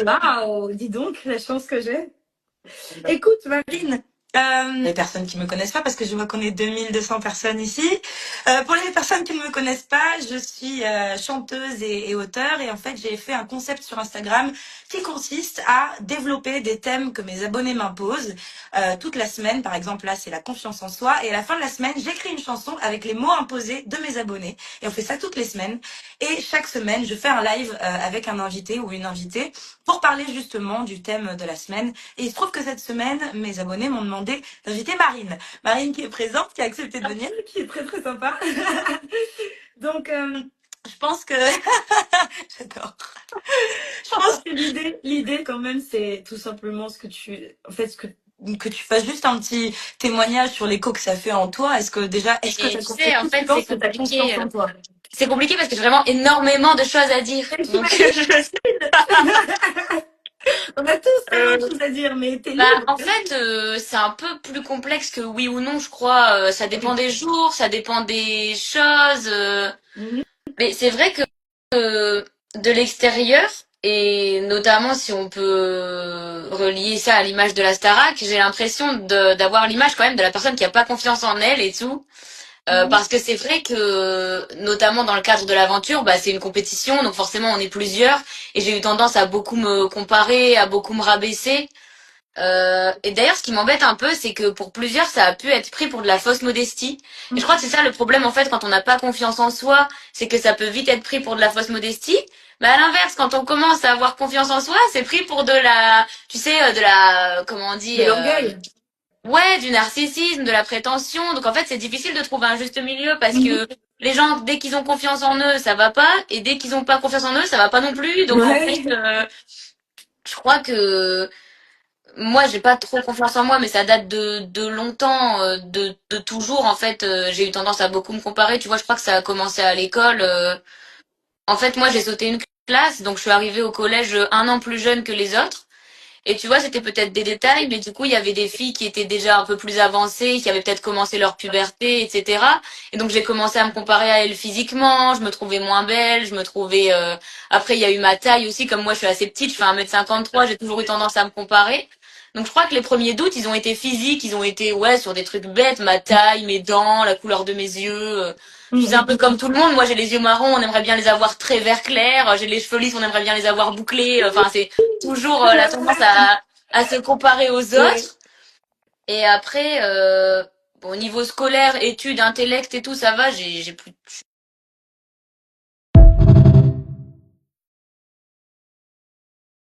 Waouh, dis donc, la chance que j'ai. Écoute, Marine, les personnes qui me connaissent pas, parce que je vois qu'on est 2200 personnes ici. Pour les personnes qui ne me connaissent pas, je suis chanteuse et auteure. Et en fait, j'ai fait un concept sur Instagram qui consiste à développer des thèmes que mes abonnés m'imposent toute la semaine. Par exemple, là, c'est la confiance en soi. Et à la fin de la semaine, j'écris une chanson avec les mots imposés de mes abonnés. Et on fait ça toutes les semaines. Et chaque semaine, je fais un live avec un invité ou une invitée pour parler justement du thème de la semaine. Et il se trouve que cette semaine, mes abonnés m'ont demandé d'inviter Marine. Marine qui est présente, qui a accepté de venir, qui est très très sympa. Donc, je pense que... J'adore. Je pense que l'idée quand même, c'est tout simplement ce que tu... En fait, que tu fasses juste un petit témoignage sur l'écho que ça fait en toi. Est-ce que déjà, est-ce que Et t'as tu sais, en tu fait, penses que t'as confiance en toi? c'est compliqué parce que j'ai vraiment énormément de choses à dire. Donc, On a tous tellement euh, de choses à dire, mais t'es bah, libre. en fait, c'est un peu plus complexe que oui ou non, je crois. Ça dépend des jours, ça dépend des choses. Mhm. Mais c'est vrai que de l'extérieur, et notamment si on peut relier ça à l'image de la Starac, j'ai l'impression d'avoir l'image quand même de la personne qui a pas confiance en elle et tout. Mhm. Parce que c'est vrai que, notamment dans le cadre de l'aventure, bah, c'est une compétition, donc forcément on est plusieurs, et j'ai eu tendance à beaucoup me comparer, à beaucoup me rabaisser. Et d'ailleurs, ce qui m'embête un peu, c'est que pour plusieurs, ça a pu être pris pour de la fausse modestie. Et je crois que c'est ça le problème en fait quand on n'a pas confiance en soi, c'est que ça peut vite être pris pour de la fausse modestie. Mais à l'inverse, quand on commence à avoir confiance en soi, c'est pris pour de la, tu sais, de la, comment on dit, De l'orgueil. ouais, du narcissisme, de la prétention. Donc en fait, c'est difficile de trouver un juste milieu parce Mhm. que les gens, dès qu'ils ont confiance en eux, ça va pas, et dès qu'ils ont pas confiance en eux, ça va pas non plus. Donc en fait, Ouais. je crois que moi, j'ai pas trop confiance en moi, mais ça date de longtemps, de toujours. En fait, j'ai eu tendance à beaucoup me comparer. Tu vois, je crois que ça a commencé à l'école. En fait, moi, j'ai sauté une classe, donc je suis arrivée au collège un an plus jeune que les autres. Et tu vois, c'était peut-être des détails, mais du coup, il y avait des filles qui étaient déjà un peu plus avancées, qui avaient peut-être commencé leur puberté, etc. Et donc, j'ai commencé à me comparer à elles physiquement. Je me trouvais moins belle, je me trouvais... Après, il y a eu ma taille aussi. Comme moi, je suis assez petite, je fais 1m53, j'ai toujours eu tendance à me comparer. Donc, je crois que les premiers doutes, ils ont été physiques, ils ont été, ouais, sur des trucs bêtes, ma taille, mes dents, la couleur de mes yeux. Tu sais, un peu comme tout le monde. Moi, j'ai les yeux marrons, on aimerait bien les avoir très vert clair. J'ai les cheveux lisses, on aimerait bien les avoir bouclés. Enfin, c'est toujours la tendance à se comparer aux Ouais. autres. Et après, bon, au niveau scolaire, études, intellect et tout, ça va. J'ai plus,